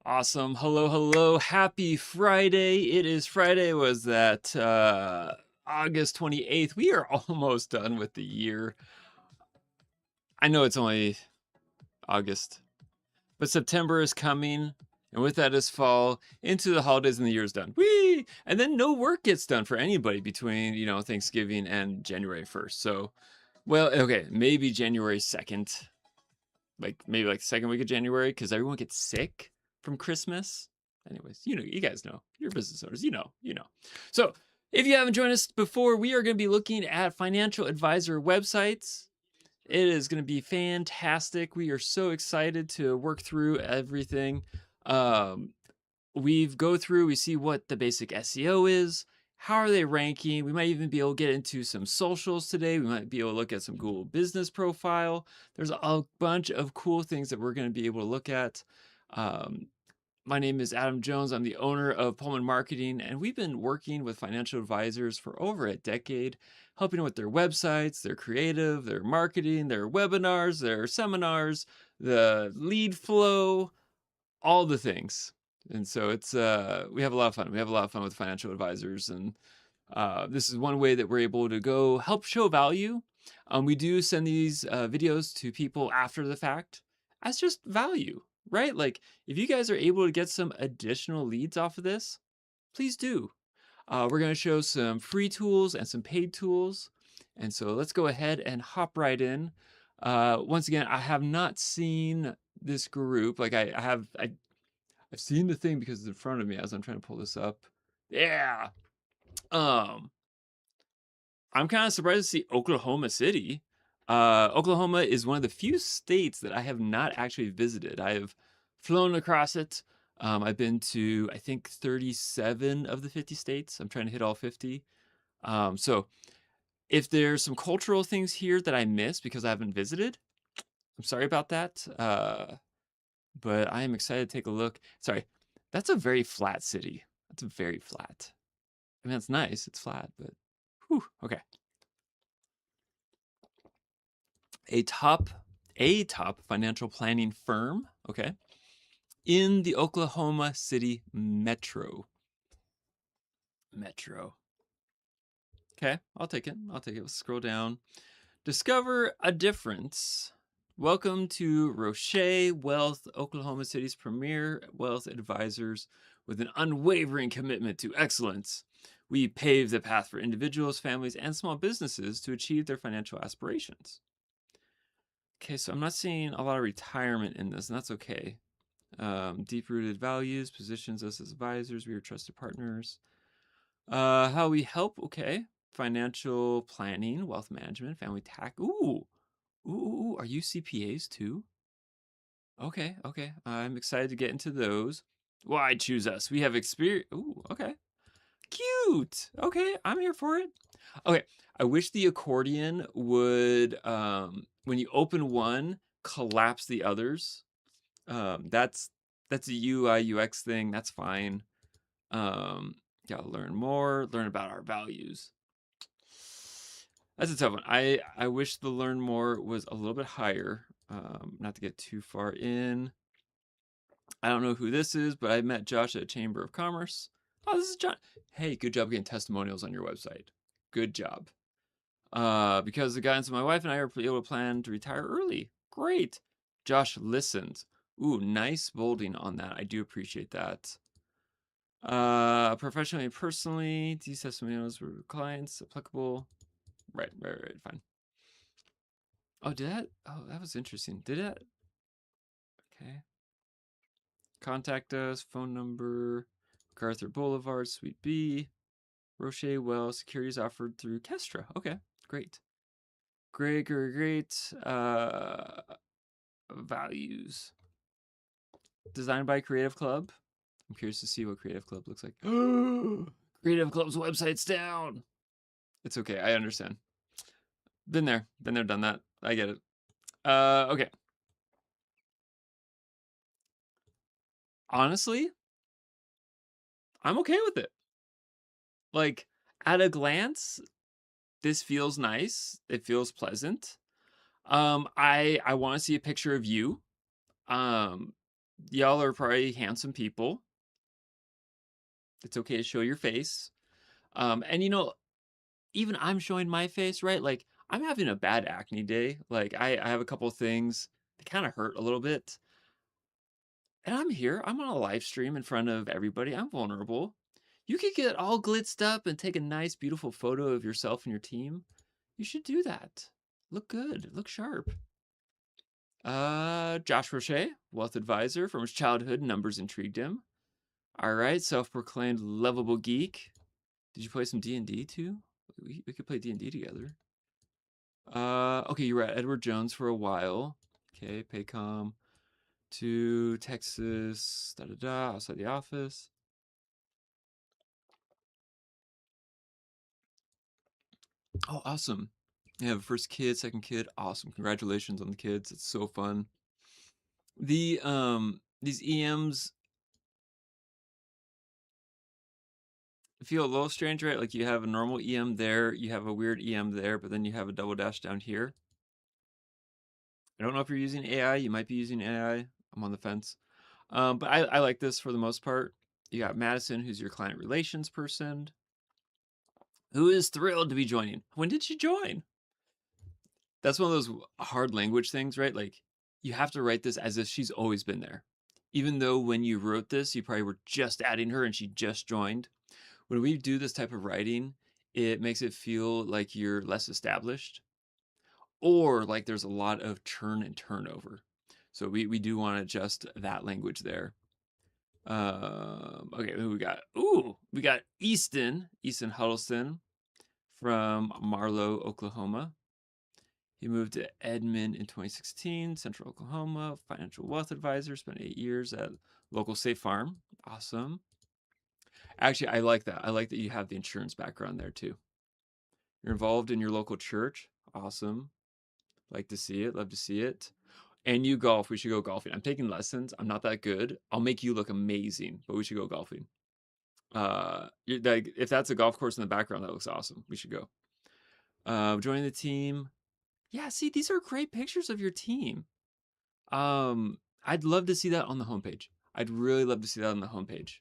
Awesome. Hello, hello. Happy Friday. It is Friday. Was that August 28th? We are almost done with the year. I know it's only August, but September is coming. And with that is fall into the holidays and the year's done. Whee! And then no work gets done for anybody between, Thanksgiving and January 1st. So, well, okay, maybe January 2nd. Maybe the second week of January, because everyone gets sick from Christmas. Anyways, you guys know. You're business owners, you know. So if you haven't joined us before, we are going to be looking at financial advisor websites. It is going to be fantastic. We are so excited to work through everything. Um, we see what the basic SEO is, how are they ranking. We might even be able to get into some socials today. We might be able to look at some Google business profile. There's a bunch of cool things that we're going to be able to look at. My name is Adam Jones. I'm the owner of Pullman Marketing, and we've been working with financial advisors for over a decade, helping with their websites, their creative, their marketing, their webinars, their seminars, the lead flow, all the things. And so it's we have a lot of fun. We have a lot of fun with financial advisors, and this is one way that we're able to go help show value. We do send these videos to people after the fact as just value, right? Like if you guys are able to get some additional leads off of this, please do. We're going to show some free tools and some paid tools. And so let's go ahead and hop right in. Once again, I have not seen this group. I've seen the thing because it's in front of me as I'm trying to pull this up. Yeah. I'm kind of surprised to see Oklahoma City. Oklahoma is one of the few states that I have not actually visited. I have flown across it. I've been to, I think, 37 of the 50 states. I'm trying to hit all 50. So if there's some cultural things here that I missed because I haven't visited, I'm sorry about that. But I am excited to take a look. Sorry, that's a very flat city. That's very flat. I mean, it's nice. It's flat, but whew, okay. A top financial planning firm, okay, in the Oklahoma City metro. Okay, I'll take it. Let's scroll down. Discover a difference. Welcome to Roche Wealth, Oklahoma City's premier wealth advisors with an unwavering commitment to excellence. We pave the path for individuals, families, and small businesses to achieve their financial aspirations. Okay, so I'm not seeing a lot of retirement in this, and that's okay. Deep-rooted values positions us as advisors. We are trusted partners. How we help, okay. Financial planning, wealth management, family tax. Ooh, are you CPAs too? Okay. I'm excited to get into those. Why choose us? We have experience. Ooh, okay. Cute. Okay, I'm here for it. Okay, I wish the accordion would, when you open one, collapse the others. That's a UI UX thing. That's fine. Gotta learn more. Learn about our values. That's a tough one. I wish the learn more was a little bit higher. Not to get too far in. I don't know who this is, but I met Josh at Chamber of Commerce. Oh, this is John. Hey, good job getting testimonials on your website. Good job. Because the guidance of my wife and I are able to plan to retire early. Great. Josh listened. Ooh, nice bolding on that. I do appreciate that. Professionally and personally, these testimonials were clients applicable. Right, fine. Oh, that was interesting. Did that? Okay. Contact us, phone number, MacArthur Boulevard, Suite B, Roche Well, securities offered through Kestra. Okay, great. Great. Values. Designed by Creative Club. I'm curious to see what Creative Club looks like. Creative Club's website's down. It's okay, I understand. Been there, done that. I get it. Okay. Honestly, I'm okay with it. Like, at a glance, this feels nice. It feels pleasant. I want to see a picture of you. Y'all are probably handsome people. It's okay to show your face. And even I'm showing my face, right? Like I'm having a bad acne day. Like I have a couple things that kind of hurt a little bit. And I'm here. I'm on a live stream in front of everybody. I'm vulnerable. You could get all glitzed up and take a nice, beautiful photo of yourself and your team. You should do that. Look good. Look sharp. Josh Roche, wealth advisor. From his childhood, numbers intrigued him. All right, self-proclaimed lovable geek. Did you play some D&D too? We could play D&D together. Okay, you were at Edward Jones for a while. Okay, Paycom to Texas, outside the office. Oh, awesome. You have first kid, second kid. Awesome. Congratulations on the kids. It's so fun. These EMs feel a little strange, right? Like you have a normal EM there, you have a weird EM there, but then you have a double dash down here. I don't know if you're using AI. You might be using AI. I'm on the fence. But I like this for the most part. You got Madison, who's your client relations person, who is thrilled to be joining. When did she join? That's one of those hard language things, right? Like you have to write this as if she's always been there. Even though when you wrote this, you probably were just adding her and she just joined. When we do this type of writing, it makes it feel like you're less established or like there's a lot of churn and turnover. So we do want to adjust that language there. Okay, who we got? Ooh, we got Easton Huddleston from Marlow, Oklahoma. He moved to Edmond in 2016, Central Oklahoma, financial wealth advisor, spent 8 years at local Safe Farm. Awesome. Actually, I like that. I like that you have the insurance background there too. You're involved in your local church. Awesome. Like to see it. Love to see it. And you golf. We should go golfing. I'm taking lessons. I'm not that good. I'll make you look amazing, but we should go golfing. Like if that's a golf course in the background, that looks awesome. We should go. Joining the team. Yeah, see, these are great pictures of your team. I'd love to see that on the homepage. I'd really love to see that on the homepage.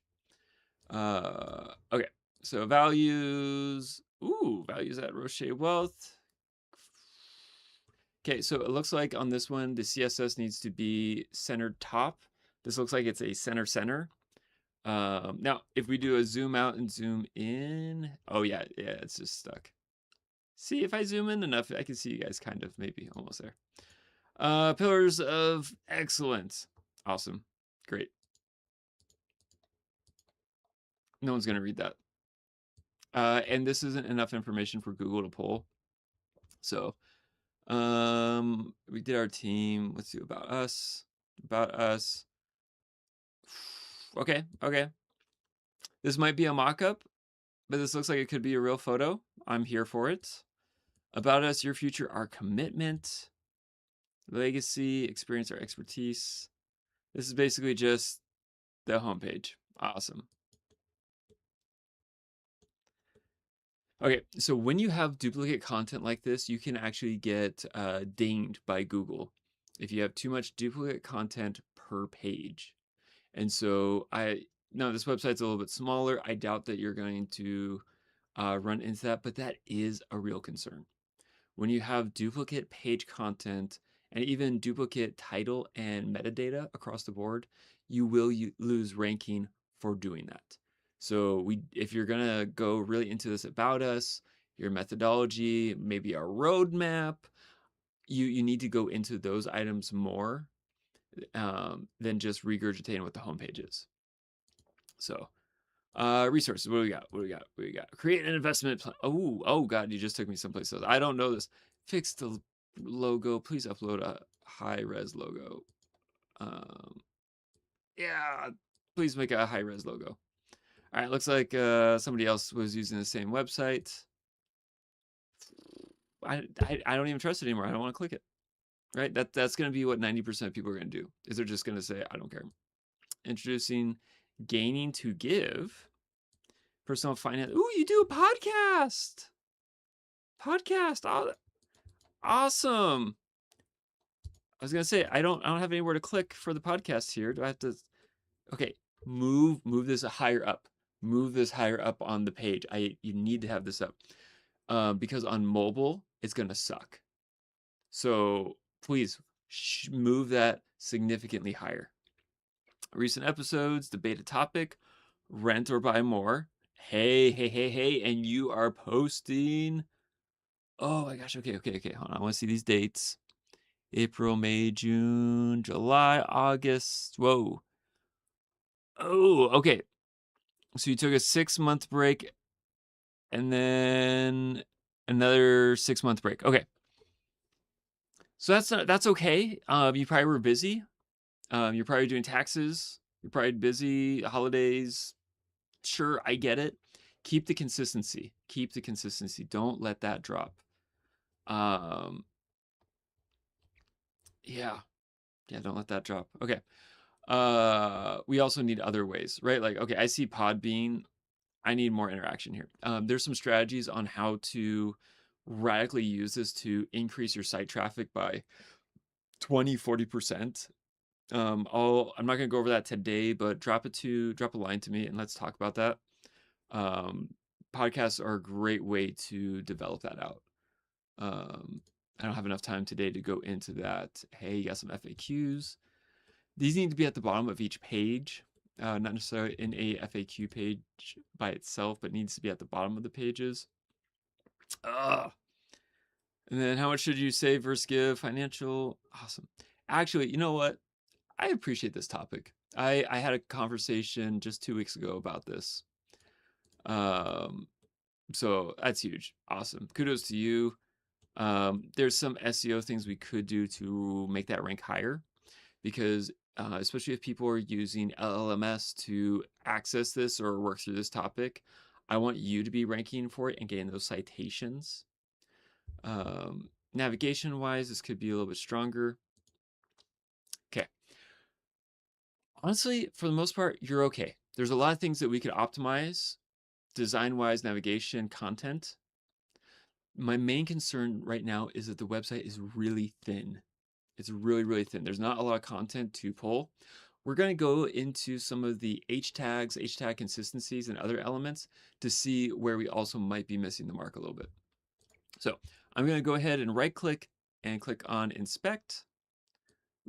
Okay, so values. Ooh, values at Roche Wealth. Okay, so it looks like on this one, the CSS needs to be centered top. This looks like it's a center. Now, if we do a zoom out and zoom in, oh yeah, it's just stuck. See, if I zoom in enough, I can see you guys kind of, maybe, almost there. Pillars of excellence. Awesome. Great. No one's going to read that. And this isn't enough information for Google to pull. So, we did our team. Let's do about us. About us. Okay. This might be a mock-up, but this looks like it could be a real photo. I'm here for it. About us, your future, our commitment, legacy, experience, our expertise. This is basically just the homepage. Awesome. Okay, so when you have duplicate content like this, you can actually get dinged by Google if you have too much duplicate content per page. And so now this website's a little bit smaller. I doubt that you're going to run into that, but that is a real concern. When you have duplicate page content and even duplicate title and metadata across the board, you will lose ranking for doing that. So if you're gonna go really into this about us, your methodology, maybe our roadmap, you need to go into those items more than just regurgitating what the homepage is. So resources. What do we got? What do we got? Create an investment plan. Oh God, you just took me someplace else. I don't know this. Fix the logo. Please upload a high res logo. Yeah, please make a high res logo. All right, looks like somebody else was using the same website. I don't even trust it anymore. I don't want to click it. Right? That's going to be what 90% of people are going to do. Is they're just going to say, I don't care. Introducing Gaining to Give. Personal finance. Ooh, you do a podcast. Podcast. Awesome. I was gonna say I don't have anywhere to click for the podcast here. Do I have to? Okay, move this higher up. Move this higher up on the page. You need to have this up because on mobile it's gonna suck. So please move that significantly higher. Recent episodes, debate a topic, rent or buy more. Hey, hey, hey, hey, and you are posting. Oh my gosh. Okay. Hold on. I want to see these dates. April, May, June, July, August. Whoa. Oh, okay. So you took a 6 month break and then another 6 month break. Okay. So that's okay. You probably were busy. You're probably doing taxes. You're probably busy, holidays. Sure, I get it. Keep the consistency. Keep the consistency. Don't let that drop. Um, yeah, yeah. Don't let that drop. Okay. We also need other ways, right? Like, okay, I see Podbean. I need more interaction here. There's some strategies on how to radically use this to increase your site traffic by 20-40%. I'm not gonna go over that today, but drop a line to me and let's talk about that. Um, Podcasts are a great way to develop that out. I don't have enough time today to go into that. Hey, you got some FAQs. These need to be at the bottom of each page, not necessarily in a FAQ page by itself, but needs to be at the bottom of the pages. Ugh. And then how much should you save versus give? Financial. Awesome. Actually, you know what? I appreciate this topic. I had a conversation just 2 weeks ago about this. Um, so that's huge. Awesome. Kudos to you. There's some SEO things we could do to make that rank higher because especially if people are using LLMS to access this or work through this topic, I want you to be ranking for it and getting those citations. Navigation wise, this could be a little bit stronger. Okay. Honestly, for the most part, you're okay. There's a lot of things that we could optimize design wise, navigation, content. My main concern right now is that the website is really thin. It's really, really thin. There's not a lot of content to pull. We're going to go into some of the H tags, H tag consistencies, and other elements to see where we also might be missing the mark a little bit. So I'm going to go ahead and right click and click on inspect.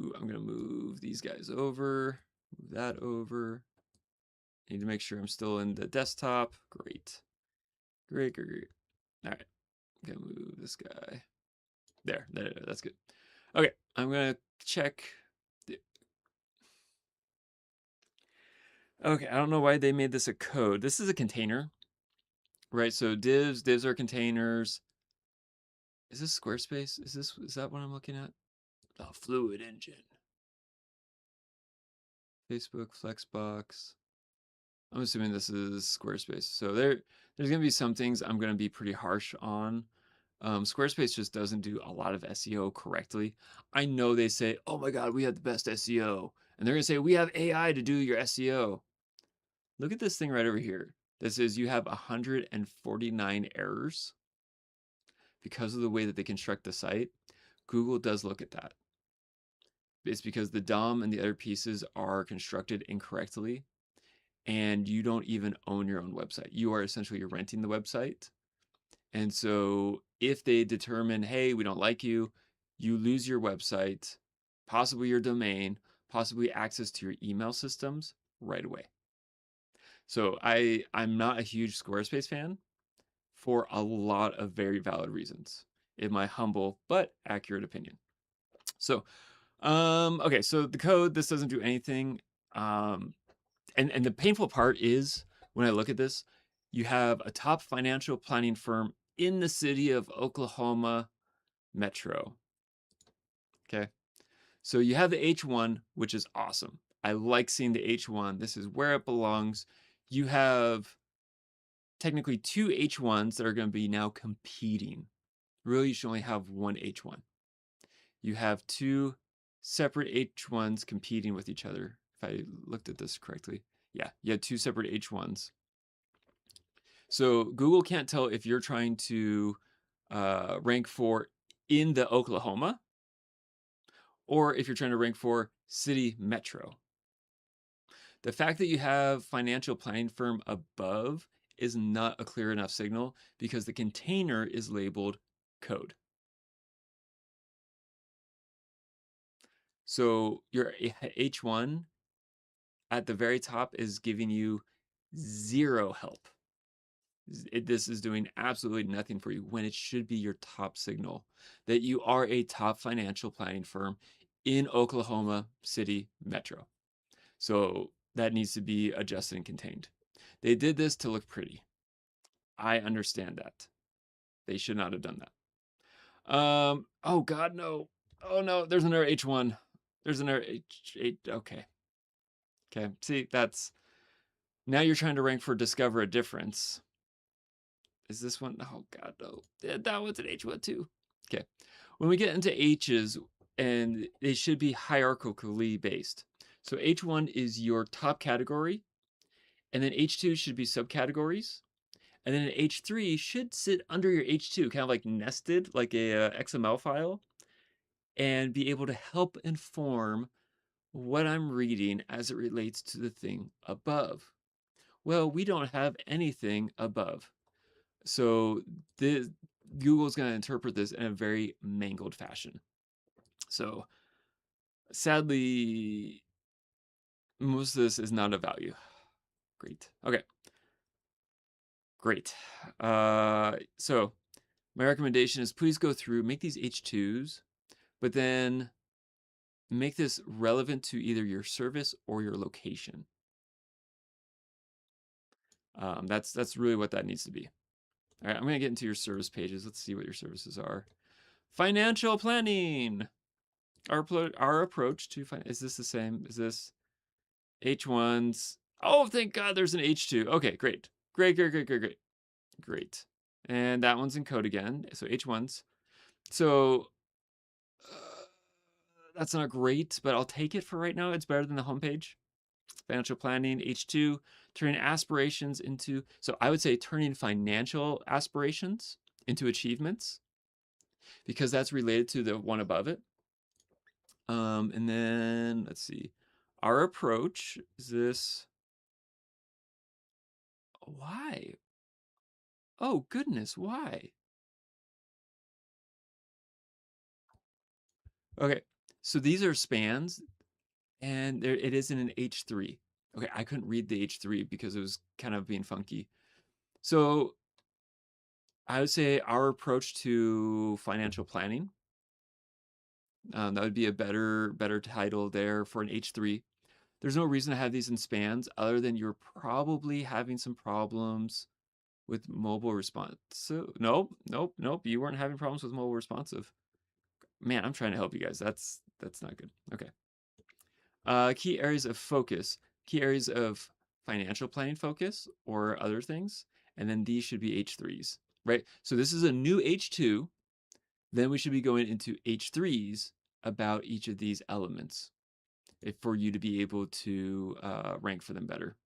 Ooh, I'm going to move these guys over, move that over. I need to make sure I'm still in the desktop. Great. Great. All right. I'm going to move this guy. There. That's good. Okay. I'm going to check. Okay, I don't know why they made this a code. This is a container, right? So divs are containers. Is this Squarespace? Is that what I'm looking at? Oh, Fluid Engine. Facebook, Flexbox. I'm assuming this is Squarespace. So there's gonna be some things I'm gonna be pretty harsh on. Squarespace just doesn't do a lot of SEO correctly. I know they say, oh my God, we have the best SEO. And they're gonna say, we have AI to do your SEO. Look at this thing right over here that says you have 149 errors because of the way that they construct the site. Google does look at that. It's because the DOM and the other pieces are constructed incorrectly, and you don't even own your own website. You are essentially renting the website. And so if they determine, hey, we don't like you, you lose your website, possibly your domain, possibly access to your email systems right away. So I'm not a huge Squarespace fan for a lot of very valid reasons, in my humble but accurate opinion. So, okay, so the code, this doesn't do anything. And the painful part is when I look at this, you have a top financial planning firm in the city of Oklahoma Metro. Okay. So you have the H1, which is awesome. I like seeing the H1. This is where it belongs. You have technically two H1s that are going to be now competing. Really, you should only have one H1. You have two separate H1s competing with each other. If I looked at this correctly. Yeah, you have two separate H1s. So Google can't tell if you're trying to rank for in the Oklahoma or if you're trying to rank for city metro. The fact that you have financial planning firm above is not a clear enough signal because the container is labeled code. So your H1 at the very top is giving you zero help. This is doing absolutely nothing for you when it should be your top signal that you are a top financial planning firm in Oklahoma City Metro. So that needs to be adjusted and contained. They did this to look pretty. I understand that. They should not have done that. Oh God, no. Oh no, there's another H1. There's another H8. Okay. Okay. See, that's now you're trying to rank for discover a difference. Is this one? Oh God, no. That one's an H1 too. Okay. When we get into H's, and they should be hierarchically based. So H1 is your top category, and then H2 should be subcategories. And then an H3 should sit under your H2, kind of like nested, like a XML file, and be able to help inform what I'm reading as it relates to the thing above. Well, we don't have anything above. So Google's going to interpret this in a very mangled fashion. So sadly, most of this is not of value. Great. Okay. Great. So my recommendation is please go through, make these H2s, but then make this relevant to either your service or your location. That's really what that needs to be. All right, I'm going to get into your service pages. Let's see what your services are. Financial planning. Our approach to is this the same? Is this H1s? Oh, thank God there's an H2. Okay, great. Great. And that one's in code again. So H1s. So that's not great, but I'll take it for right now. It's better than the homepage. Financial planning, H2, turning aspirations into, so I would say turning financial aspirations into achievements because that's related to the one above it. And then let's see, our approach is this. Why? Oh, goodness, why? Okay, so these are spans and there it is in an H3. Okay, I couldn't read the H3 because it was kind of being funky. So I would say our approach to financial planning, that would be a better title there for an H3. There's no reason to have these in spans other than you're probably having some problems with mobile response. So nope. You weren't having problems with mobile responsive. Man, I'm trying to help you guys. That's not good. Okay. Key areas of focus, key areas of financial planning focus or other things, and then these should be H3s, right? So this is a new H2. Then we should be going into H3s about each of these elements for you to be able to rank for them better.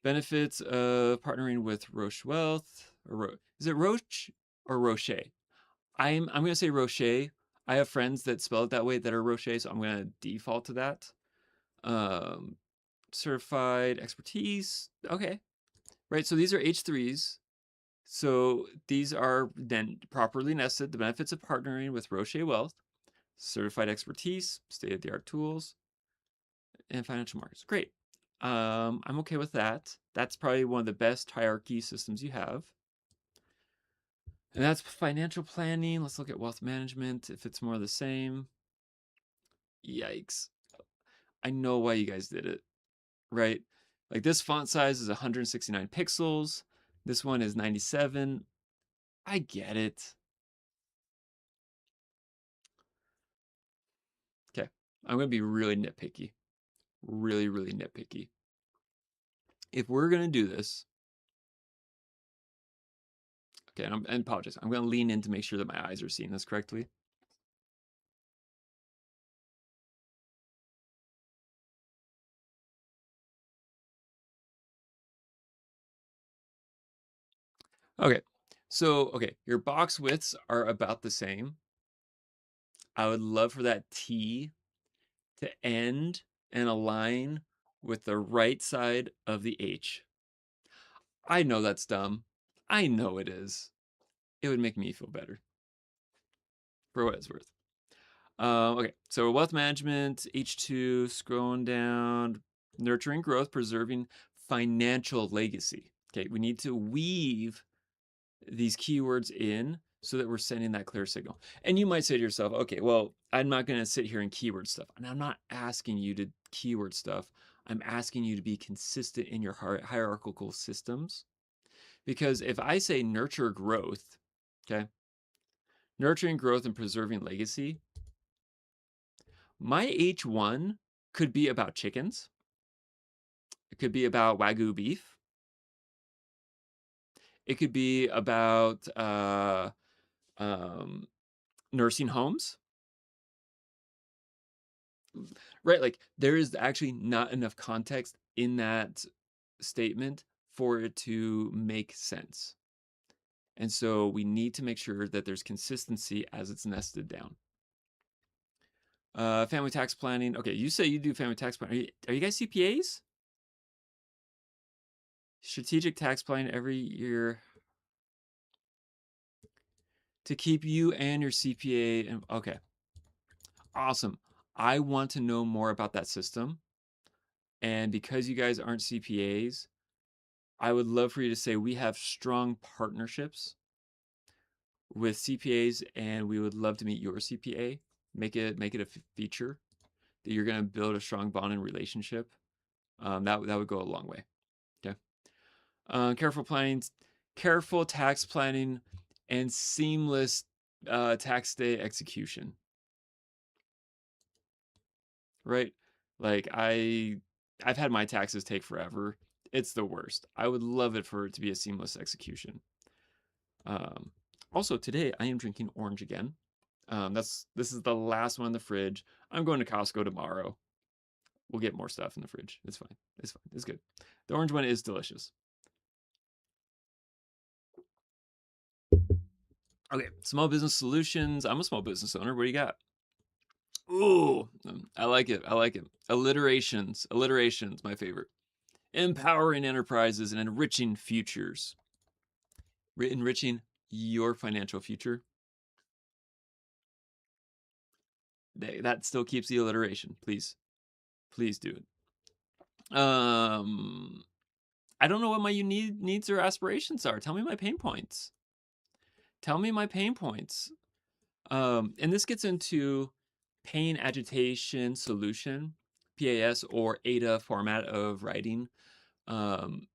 Benefits of partnering with Roche Wealth. Is it Roche or Roche? I'm going to say Roche. I have friends that spell it that way that are Roche, so I'm going to default to that. Certified expertise. Okay. Right. So these are H3s. So these are then properly nested. The benefits of partnering with Roche Wealth, certified expertise, state-of-the-art tools, and financial markets. Great. I'm okay with that. That's probably one of the best hierarchy systems you have. And that's financial planning. Let's look at wealth management if it's more of the same. Yikes. I know why you guys did it, right? Like this font size is 169 pixels. This one is 97. I get it. Okay. I'm going to be really nitpicky. Really, really nitpicky. If we're going to do this, okay, and I apologize. I'm going to lean in to make sure that my eyes are seeing this correctly. Okay. So, okay, your box widths are about the same. I would love for that T to end and align with the right side of the H. I know that's dumb. I know it is. It would make me feel better for what it's worth. Okay, so wealth management, H2, scrolling down, nurturing growth, preserving financial legacy. Okay, we need to weave these keywords in so that we're sending that clear signal. And you might say to yourself, okay, well, I'm not going to sit here and keyword stuff. And I'm not asking you to keyword stuff. I'm asking you to be consistent in your hierarchical systems. Because if I say nurture growth, okay, nurturing growth and preserving legacy, my H1 could be about chickens. It could be about Wagyu beef. It could be about um, nursing homes, right? Like there is actually not enough context in that statement for it to make sense. And so we need to make sure that there's consistency as it's nested down. Family tax planning. Okay, you say you do family tax planning. Are you guys CPAs? Strategic tax planning every year to keep you and your CPA. Okay, awesome. I want to know more about that system. And because you guys aren't CPAs, I would love for you to say we have strong partnerships with CPAs, and we would love to meet your CPA. Make it a feature that you're going to build a strong bond and relationship. That would go a long way. Okay. Careful planning, careful tax planning, and seamless tax day execution. Right? Like I've had my taxes take forever. It's the worst. I would love it for it to be a seamless execution. Um, Also today I am drinking orange again. This is the last one in the fridge. I'm going to Costco tomorrow. We'll get more stuff in the fridge. It's fine. It's fine. It's good. The orange one is delicious. Okay, small business solutions. I'm a small business owner. What do you got? Ooh, I like it. I like it. Alliterations. Alliterations, my favorite. Empowering enterprises and enriching futures. Enriching your financial future. That still keeps the alliteration. Please, please do it. I don't know what my unique needs or aspirations are. Tell me my pain points. Tell me my pain points. And this gets into pain agitation solution, PAS, or ADA format of writing. Um,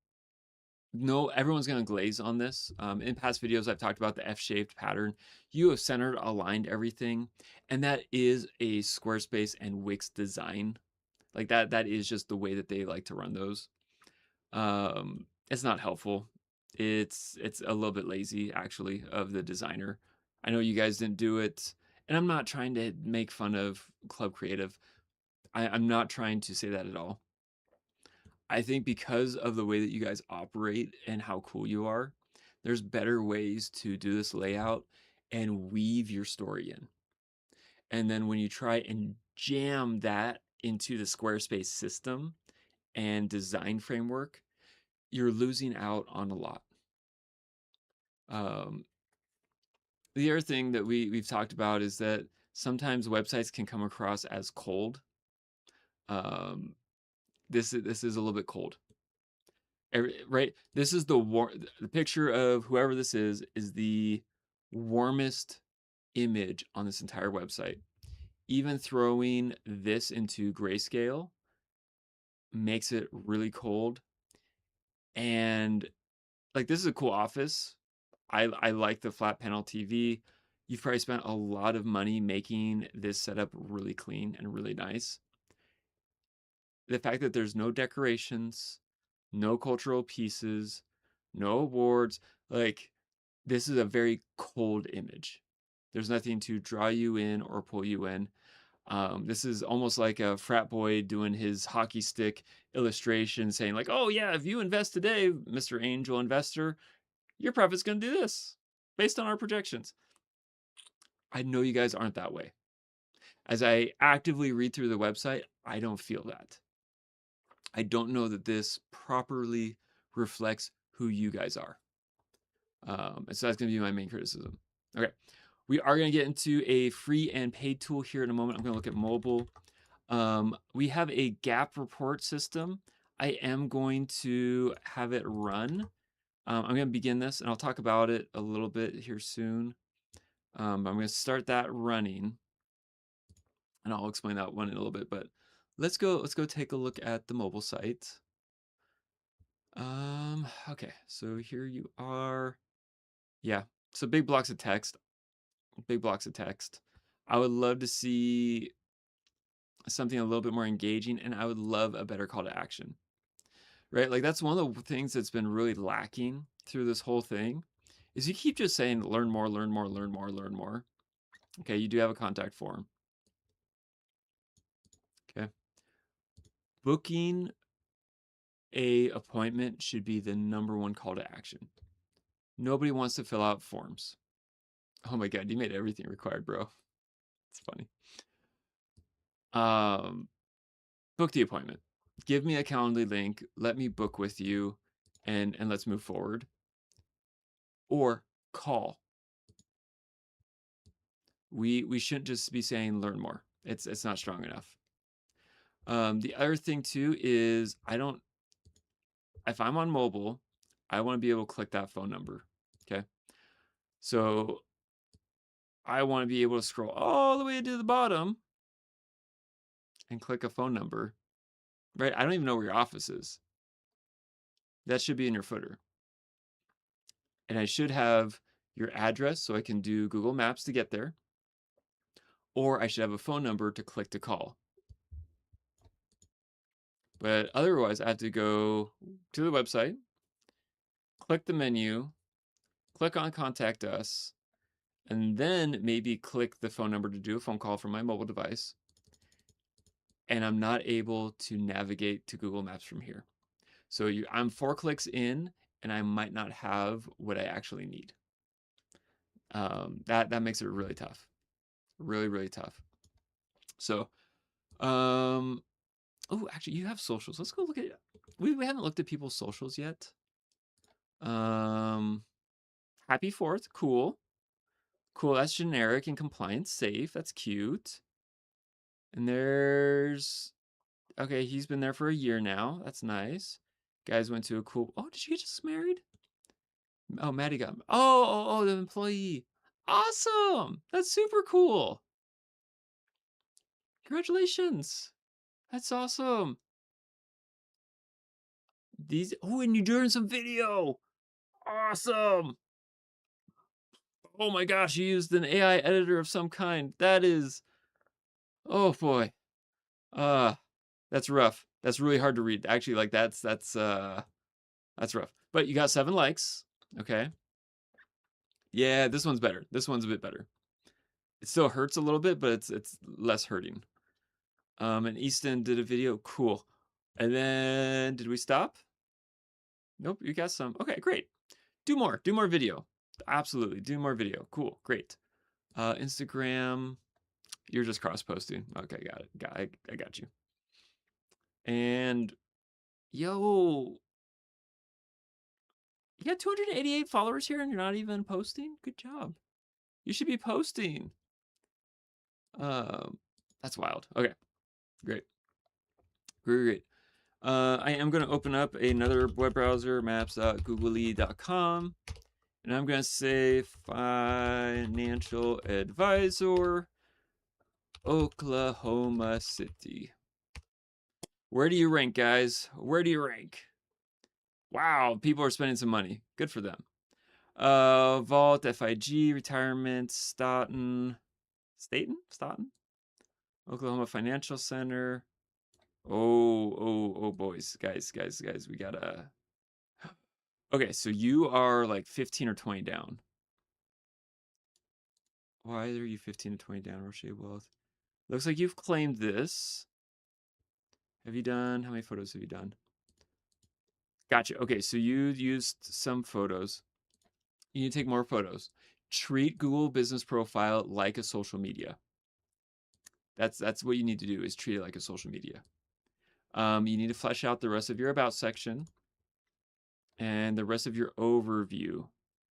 no, everyone's going to glaze on this. In past videos, I've talked about the F-shaped pattern. You have centered, aligned everything, and that is a Squarespace and Wix design. Like that is just the way that they like to run those. It's not helpful. It's a little bit lazy actually of the designer. I know you guys didn't do it, and I'm not trying to make fun of Club Creative. I'm not trying to say that at all. I think because of the way that you guys operate and how cool you are, there's better ways to do this layout and weave your story in. And then when you try and jam that into the Squarespace system and design framework, you're losing out on a lot. Um, the other thing that we've talked about is that sometimes websites can come across as cold. Um, this is a little bit cold. Right? This is the picture of whoever this is the warmest image on this entire website. Even throwing this into grayscale makes it really cold. And like this is a cool office. I like the flat panel TV. You've probably spent a lot of money making this setup really clean and really nice. The fact that there's no decorations, no cultural pieces, no awards, like this is a very cold image. There's nothing to draw you in or pull you in. This is almost like a frat boy doing his hockey stick illustration saying like, oh yeah, if you invest today, Mr. Angel Investor, your profit's going to do this based on our projections. I know you guys aren't that way. As I actively read through the website, I don't feel that. I don't know that this properly reflects who you guys are. And so that's going to be my main criticism. Okay. We are going to get into a free and paid tool here in a moment. I'm going to look at mobile. We have a gap report system. I am going to have it run. I'm going to begin this and I'll talk about it a little bit here soon. I'm going to start that running and I'll explain that one in a little bit, but let's go take a look at the mobile site. Okay, so here you are. Yeah, so big blocks of text, big blocks of text. I would love to see something a little bit more engaging, and I would love a better call to action, right? Like that's one of the things that's been really lacking through this whole thing is you keep just saying, learn more, learn more, learn more, learn more. Okay, you do have a contact form. Okay. Booking a appointment should be the #1 call to action. Nobody wants to fill out forms. Oh my God, you made everything required, bro. It's funny. Book the appointment. Give me a Calendly link. Let me book with you, and let's move forward. Or call. We shouldn't just be saying learn more. It's not strong enough. The other thing too is if I'm on mobile, I want to be able to click that phone number. Okay. So I want to be able to scroll all the way to the bottom and click a phone number, right? I don't even know where your office is. That should be in your footer. And I should have your address so I can do Google Maps to get there. Or I should have a phone number to click to call. But otherwise, I have to go to the website, click the menu, click on Contact Us, and then maybe click the phone number to do a phone call from my mobile device. And I'm not able to navigate to Google Maps from here. So I'm 4 clicks in, and I might not have what I actually need. That makes it really tough, really, really tough. So, oh, actually, you have socials. Let's go look at. We haven't looked at people's socials yet. Happy 4th, cool. Cool, that's generic and compliance safe. That's cute. And there's, okay, he's been there for a year now. That's nice. Guys went to a cool, oh, did she get just married? Oh, Maddie got, oh, the employee. Awesome. That's super cool. Congratulations. That's awesome. Oh, and you're doing some video. Awesome. Oh my gosh, you used an AI editor of some kind. That is, oh boy. Uh, that's rough. That's really hard to read. Actually, like that's rough. But you got 7 likes. Okay. Yeah, this one's better. This one's a bit better. It still hurts a little bit, but it's less hurting. And Easton did a video. Cool. And then did we stop? Nope, you got some. Okay, great. Do more video. Absolutely. Do more video. Cool. Great. Instagram. You're just cross posting. Okay, got it. I got you. And yo, you got 288 followers here and you're not even posting? Good job. You should be posting. That's wild. Okay, great. Great. I am going to open up another web browser, maps.googley.com, and I'm going to say financial advisor, Oklahoma City. Where do you rank, guys? Where do you rank? Wow, people are spending some money. Good for them. Vault, FIG, retirement, Staunton, Oklahoma Financial Center. Oh, boys, guys, we gotta. Okay, so you are like 15 or 20 down. Why are you 15 or 20 down, Roche Wealth? Looks like you've claimed this. Have you done? How many photos have you done? Gotcha. Okay, so you used some photos. You need to take more photos. Treat Google Business Profile like a social media. That's what you need to do, is treat it like a social media. You need to flesh out the rest of your about section and the rest of your overview.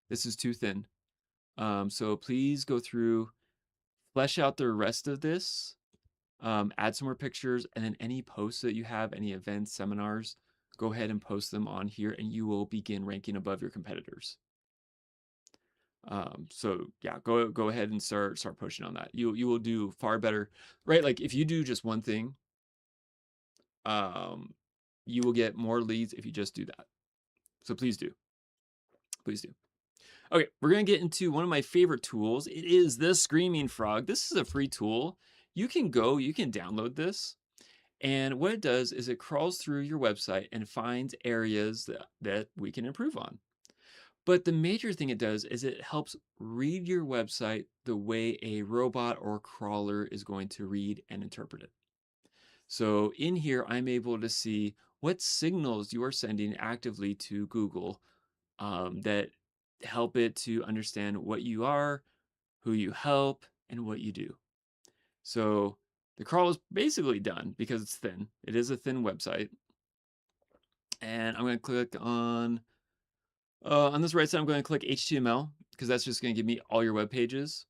This is too thin. So please go through, flesh out the rest of this, add some more pictures, and then any posts that you have, any events, seminars, go ahead and post them on here, and you will begin ranking above your competitors. So yeah, go ahead and start pushing on that. You will do far better, right? Like if you do just one thing, you will get more leads if you just do that. So please do, please do. Okay, we're gonna get into one of my favorite tools. It is the Screaming Frog. This is a free tool. You can download this, and what it does is it crawls through your website and finds areas that we can improve on. But the major thing it does is it helps read your website the way a robot or crawler is going to read and interpret it. So in here, I'm able to see what signals you are sending actively to Google, that help it to understand what you are, who you help, and what you do. So the crawl is basically done because it's thin. It is a thin website. And I'm going to click on this right side, I'm going to click HTML because that's just going to give me all your web pages.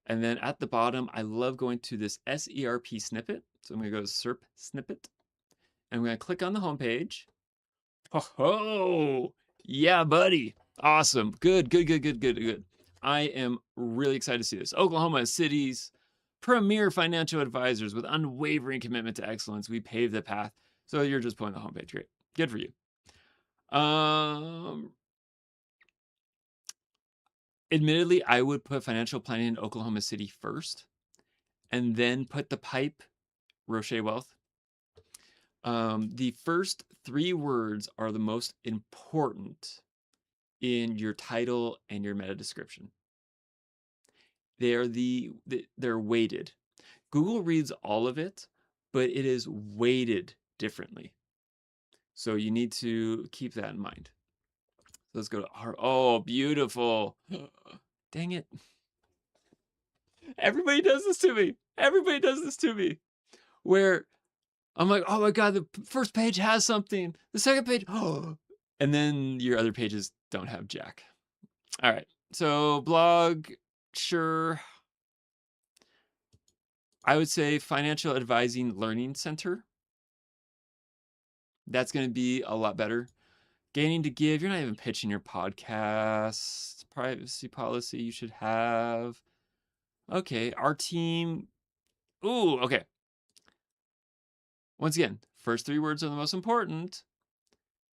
And then at the bottom, I love going to this SERP snippet. So I'm going to go to SERP snippet. And I'm going to click on the home page. Oh, yeah, buddy. Awesome. Good. I am really excited to see this. Oklahoma City's premier financial advisors with unwavering commitment to excellence. We pave the path. So you're just pulling the homepage. Great. Good for you. Admittedly, I would put financial planning in Oklahoma City first and then put the pipe, Roche Wealth. The first 3 words are the most important in your title and your meta description. They're weighted. Google reads all of it, but it is weighted differently. So you need to keep that in mind. So let's go to our, oh, beautiful. Dang it. Everybody does this to me. Everybody does this to me. Where I'm like, oh my God, the first page has something. The second page, oh, and then your other pages don't have jack. All right, so blog, sure. I would say Financial Advising Learning Center. That's going to be a lot better. Gaining to give, you're not even pitching your podcast. Privacy policy you should have. Okay, our team. Ooh, okay. Once again, first 3 words are the most important.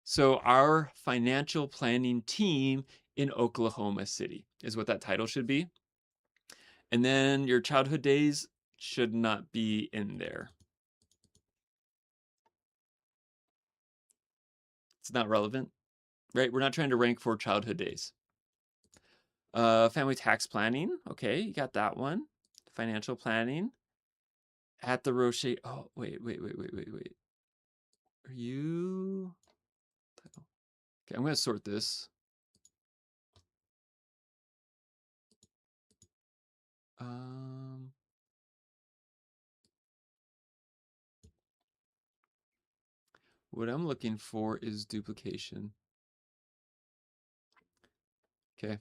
So our financial planning team in Oklahoma City is what that title should be. And then your childhood days should not be in there. It's not relevant, right? We're not trying to rank for childhood days. Family tax planning. Okay, you got that one. Financial planning. At the Roche. Oh, wait. Are you? Okay, I'm going to sort this. What I'm looking for is duplication. Okay.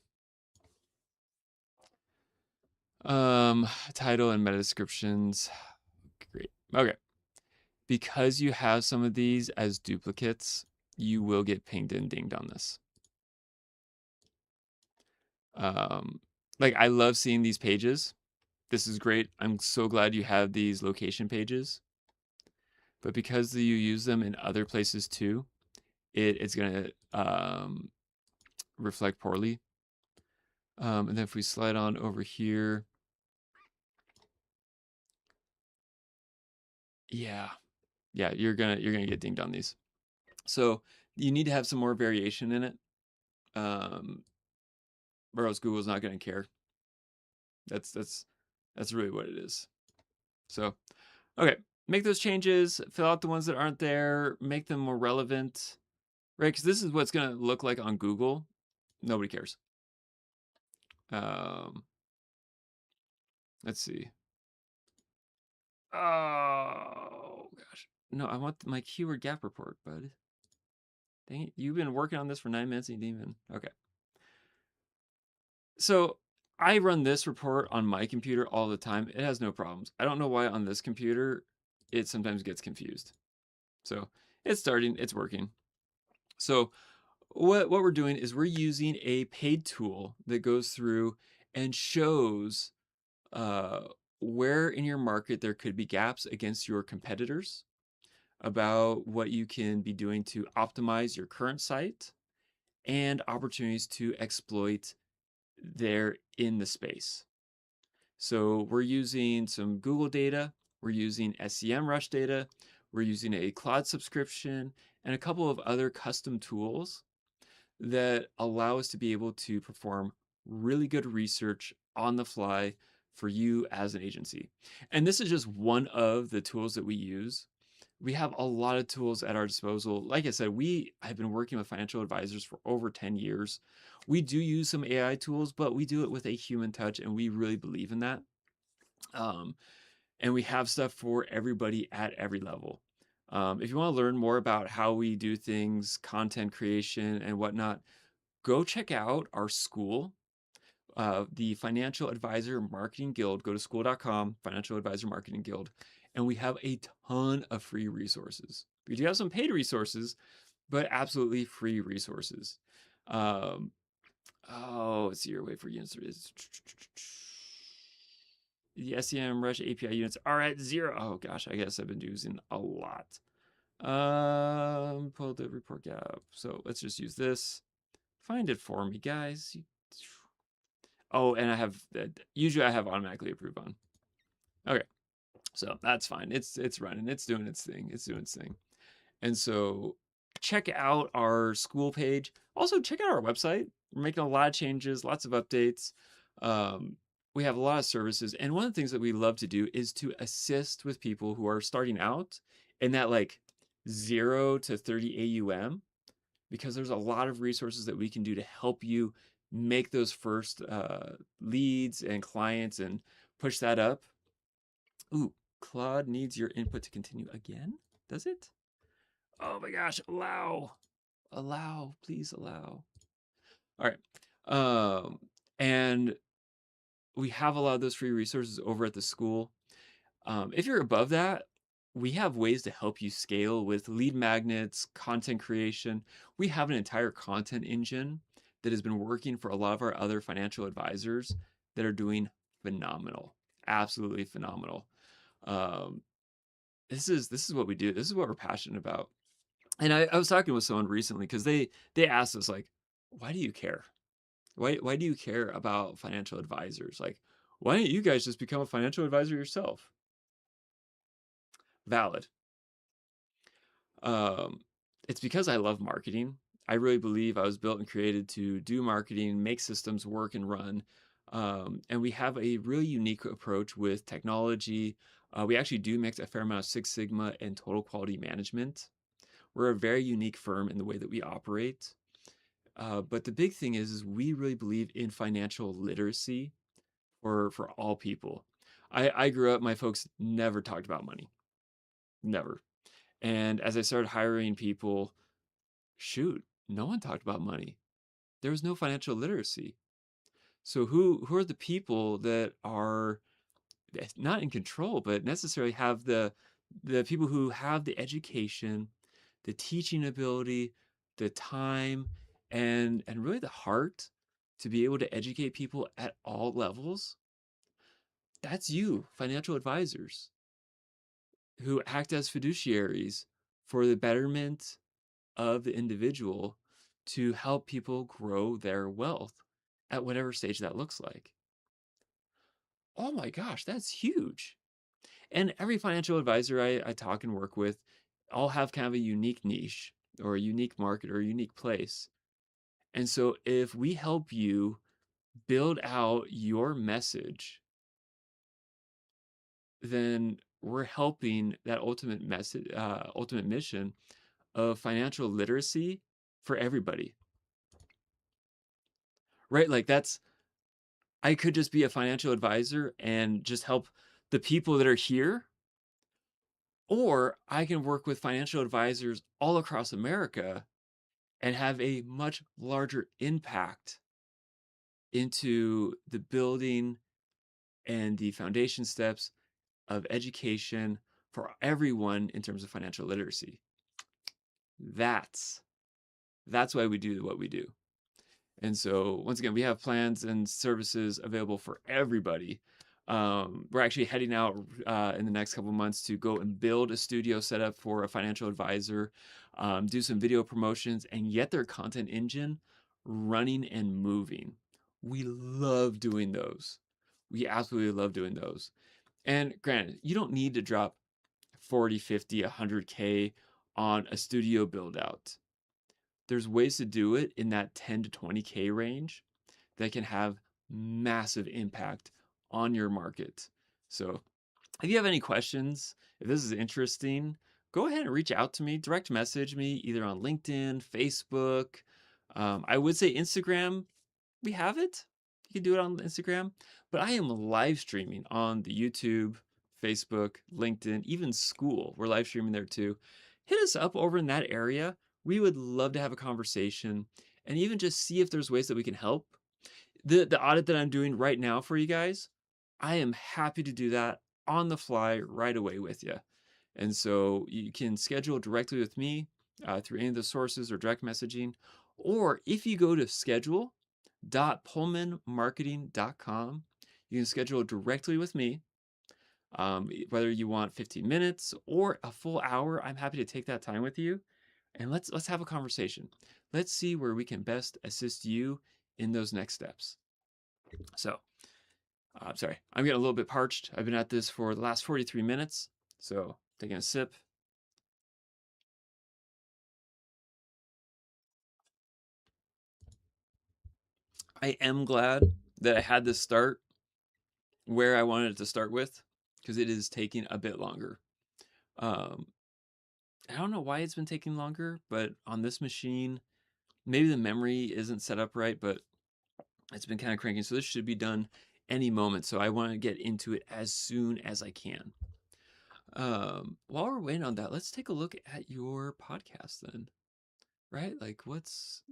Title and meta descriptions. Great. Okay. Because you have some of these as duplicates, you will get pinged and dinged on this. Like I love seeing these pages. This is great. I'm so glad you have these location pages. But because you use them in other places too, it's going to reflect poorly. And then if we slide on over here, yeah, you're gonna get dinged on these. So you need to have some more variation in it, or else Google's not gonna care. That's really what it is. So, okay, make those changes, fill out the ones that aren't there, make them more relevant, right? Because this is what's gonna look like on Google. Nobody cares. Let's see. Oh gosh. No, I want my keyword gap report, bud. Dang it. You've been working on this for 9 minutes and you didn't even. Okay. So I run this report on my computer all the time. It has no problems. I don't know why on this computer it sometimes gets confused. So it's starting, it's working. So what we're doing is we're using a paid tool that goes through and shows uh, where in your market there could be gaps against your competitors, about what you can be doing to optimize your current site, and opportunities to exploit there in the space. So we're using some Google data, we're using SEMrush data, we're using a cloud subscription, and a couple of other custom tools that allow us to be able to perform really good research on the fly for you as an agency. And this is just one of the tools that we use. We have a lot of tools at our disposal. Like I said, we have been working with financial advisors for over 10 years. We do use some AI tools, but we do it with a human touch, and we really believe in that. Um, and we have stuff for everybody at every level. If you want to learn more about how we do things, content creation, and whatnot, go check out our school, the Financial Advisor Marketing Guild. Go to school.com, Financial Advisor Marketing Guild, and we have a ton of free resources. We do have some paid resources, but absolutely free resources. Um, oh, it's your way for units. The SEM Rush API units are at 0. Oh gosh, I guess I've been using a lot. Pull the report gap. So let's just use this. Find it for me, guys. Oh, and I have usually I have automatically approved on. Okay, so that's fine. It's running. It's doing its thing. It's doing its thing. And so check out our school page. Also check out our website. We're making a lot of changes, lots of updates. Um, we have a lot of services, and one of the things that we love to do is to assist with people who are starting out in that like 0 to 30 AUM, because there's a lot of resources that we can do to help you make those first leads and clients and push that up. Ooh, Claude needs your input to continue again. Does it? Oh my gosh, allow, please allow. All right. And we have a lot of those free resources over at the school. If you're above that, we have ways to help you scale with lead magnets, content creation. We have an entire content engine that has been working for a lot of our other financial advisors that are doing phenomenal, absolutely phenomenal. Um, this is what we do. This is what we're passionate about. And I was talking with someone recently because they asked us like, why do you care? Why do you care about financial advisors? Like, why don't you guys just become a financial advisor yourself? Valid. Um, it's because I love marketing. I really believe I was built and created to do marketing, make systems work and run. And we have a really unique approach with technology. We actually do mix a fair amount of Six Sigma and total quality management. We're a very unique firm in the way that we operate. But the big thing is we really believe in financial literacy for all people. I grew up, my folks never talked about money, never. And as I started hiring people, shoot, no one talked about money. There was no financial literacy. So who are the people that are not in control, but necessarily have the people who have the education, the teaching ability, the time, and really the heart to be able to educate people at all levels? That's you, financial advisors who act as fiduciaries for the betterment of the individual to help people grow their wealth at whatever stage that looks like. Oh my gosh, that's huge. And every financial advisor I talk and work with all have kind of a unique niche or a unique market or a unique place. And so if we help you build out your message, then we're helping that ultimate message, ultimate mission of financial literacy for everybody, right? Like I could just be a financial advisor and just help the people that are here, Or I can work with financial advisors all across America and have a much larger impact into the building and the foundation steps of education for everyone in terms of financial literacy. That's that's why we do what we do. And so, once again, we have plans and services available for everybody. We're actually heading out in the next couple of months to go and build a studio setup for a financial advisor, do some video promotions, and get their content engine running and moving. We love doing those. We absolutely love doing those. And granted, you don't need to drop 40, 50, 100K on a studio build out. There's ways to do it in that 10 to 20K range that can have massive impact on your market. So, if you have any questions, if this is interesting, go ahead and reach out to me, direct message me either on LinkedIn, Facebook. I would say Instagram, we have it. You can do it on Instagram, but I am live streaming on the YouTube, Facebook, LinkedIn, even school. We're live streaming there too. Hit us up over in that area. We would love to have a conversation and even just see if there's ways that we can help. The audit that I'm doing right now for you guys, I am happy to do that on the fly right away with you. And so you can schedule directly with me through any of the sources or direct messaging. Or if you go to schedule.pullmanmarketing.com, you can schedule directly with me. Whether you want 15 minutes or a full hour, I'm happy to take that time with you. And let's have a conversation. Let's see where we can best assist you in those next steps. So, I'm sorry, I'm getting a little bit parched. I've been at this for the last 43 minutes. So, taking a sip. I am glad that I had this start where I wanted it to start with because it is taking a bit longer. Um, I don't know why it's been taking longer, but on this machine, maybe the memory isn't set up right, but it's been kind of cranking. So this should be done any moment. So I want to get into it as soon as I can. While we're waiting on that, let's take a look at your podcast then. Right? Like what's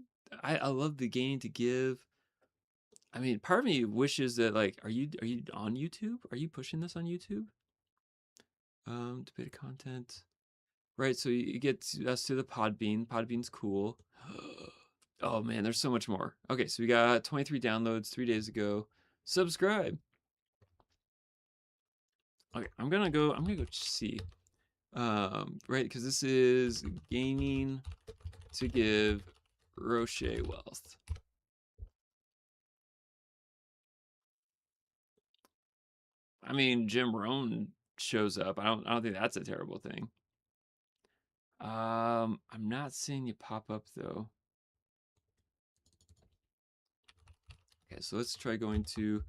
I love the gain to give. I mean, part of me wishes that like are you on YouTube? Are you pushing this on YouTube? Debate content. Right, so you get us to the Podbean. Podbean's cool. Oh man, there's so much more. Okay, so we got 23 downloads 3 days ago. Subscribe. Okay, I'm gonna go see. Right, because this is gaining to give Roche wealth. I mean, Jim Rohn shows up. I don't think that's a terrible thing. I'm not seeing you pop up though. Okay, so let's try going to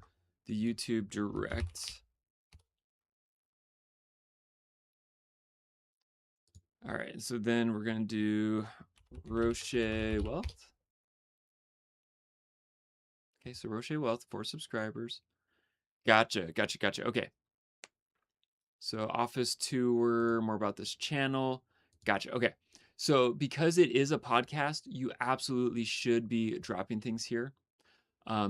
the YouTube direct. All right, so then we're gonna do Roche Wealth. Okay, so Roche Wealth, 4 subscribers. Gotcha. Okay. So office tour, more about this channel. Gotcha. Okay. So because it is a podcast, you absolutely should be dropping things here.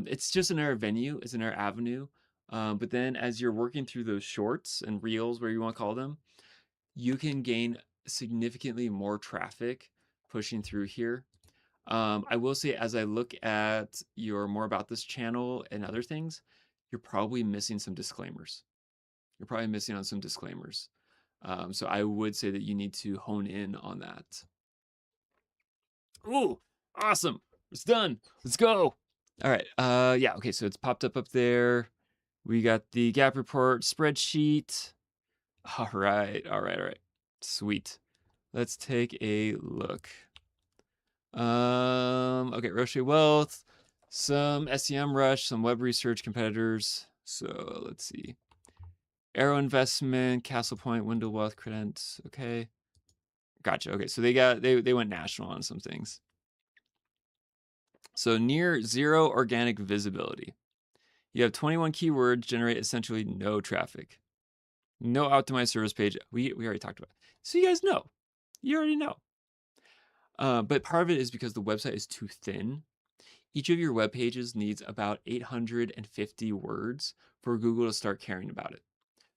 It's just another venue, it's another avenue. But then as you're working through those shorts and reels, where you want to call them, you can gain significantly more traffic pushing through here. I will say, as I look at your more about this channel and other things, you're probably missing some disclaimers. You're probably missing on some disclaimers. So I would say that you need to hone in on that. Ooh, awesome. It's done. Let's go. All right. Yeah. Okay. So it's popped up there. We got the gap report spreadsheet. All right. Sweet. Let's take a look. Okay, Roche Wealth, some SEM Rush, some web research competitors. So let's see. Arrow Investment, Castle Point, Window Wealth, Credent. Okay. Gotcha. Okay, so they went national on some things. So near zero organic visibility. You have 21 keywords, generate essentially no traffic. No optimized service page. We already talked about it. So you guys know. You already know. But part of it is because the website is too thin. Each of your web pages needs about 850 words for Google to start caring about it.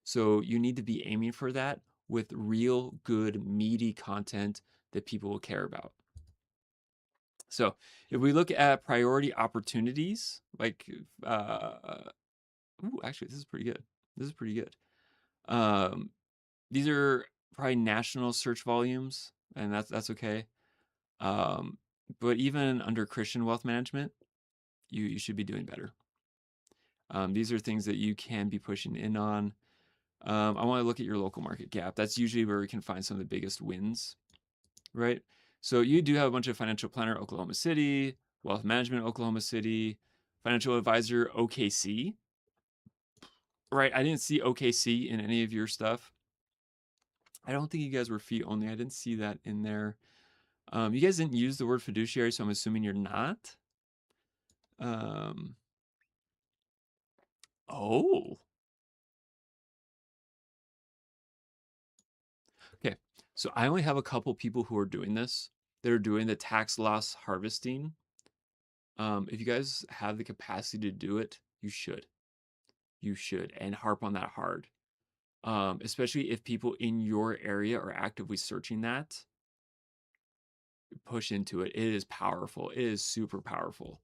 So you need to be aiming for that with real good meaty content that people will care about. So if we look at priority opportunities, like, actually, this is pretty good. This is pretty good. These are probably national search volumes, and that's okay. But even under Christian wealth management, you should be doing better. These are things that you can be pushing in on. I want to look at your local market gap. That's usually where we can find some of the biggest wins, right? So you do have a bunch of financial planner, Oklahoma City, wealth management, Oklahoma City, financial advisor, OKC, right? I didn't see OKC in any of your stuff. I don't think you guys were fee only. I didn't see that in there. You guys didn't use the word fiduciary, so I'm assuming you're not. Oh, okay. So I only have a couple people who are doing this. They're doing the tax loss harvesting. If you guys have the capacity to do it, you should. You should, and harp on that hard. Especially if people in your area are actively searching that, push into it. It is powerful. It is super powerful.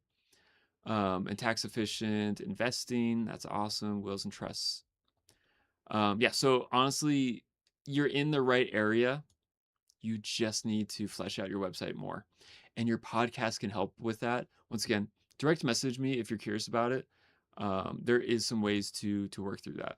And tax efficient investing, that's awesome. Wills and trusts. Yeah, so honestly, you're in the right area. You just need to flesh out your website more. And your podcast can help with that. Once again, direct message me if you're curious about it. There is some ways to work through that.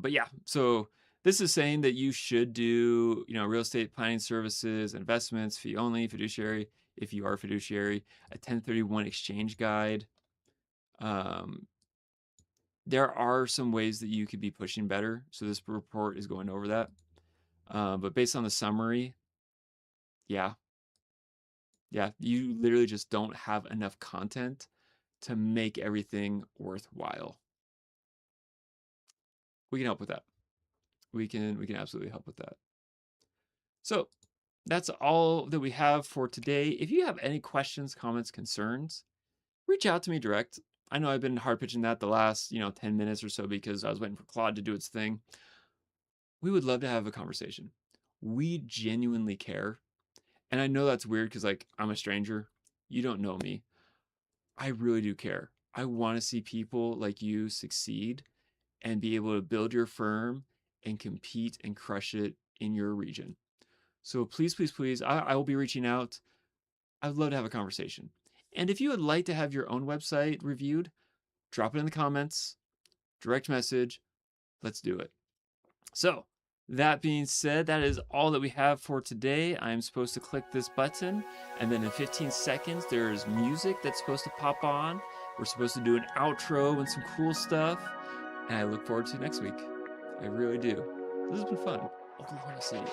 But yeah, so this is saying that you should do, real estate planning services, investments, fee only, fiduciary, if you are fiduciary, a 1031 exchange guide. There are some ways that you could be pushing better. So this report is going over that. But based on the summary, yeah, you literally just don't have enough content to make everything worthwhile. We can help with that. We can absolutely help with that. So that's all that we have for today. If you have any questions, comments, concerns, reach out to me direct. I know I've been hard pitching that the last, 10 minutes or so because I was waiting for Claude to do its thing. We would love to have a conversation. We genuinely care. And I know that's weird because, like, I'm a stranger. You don't know me. I really do care. I want to see people like you succeed and be able to build your firm and compete and crush it in your region. So please, please, please, I will be reaching out. I'd love to have a conversation. And if you would like to have your own website reviewed, drop it in the comments, direct message. Let's do it. So, that being said, that is all that we have for today. I'm supposed to click this button, and then in 15 seconds, there's music that's supposed to pop on. We're supposed to do an outro and some cool stuff, and I look forward to next week. I really do. This has been fun. Oklahoma City.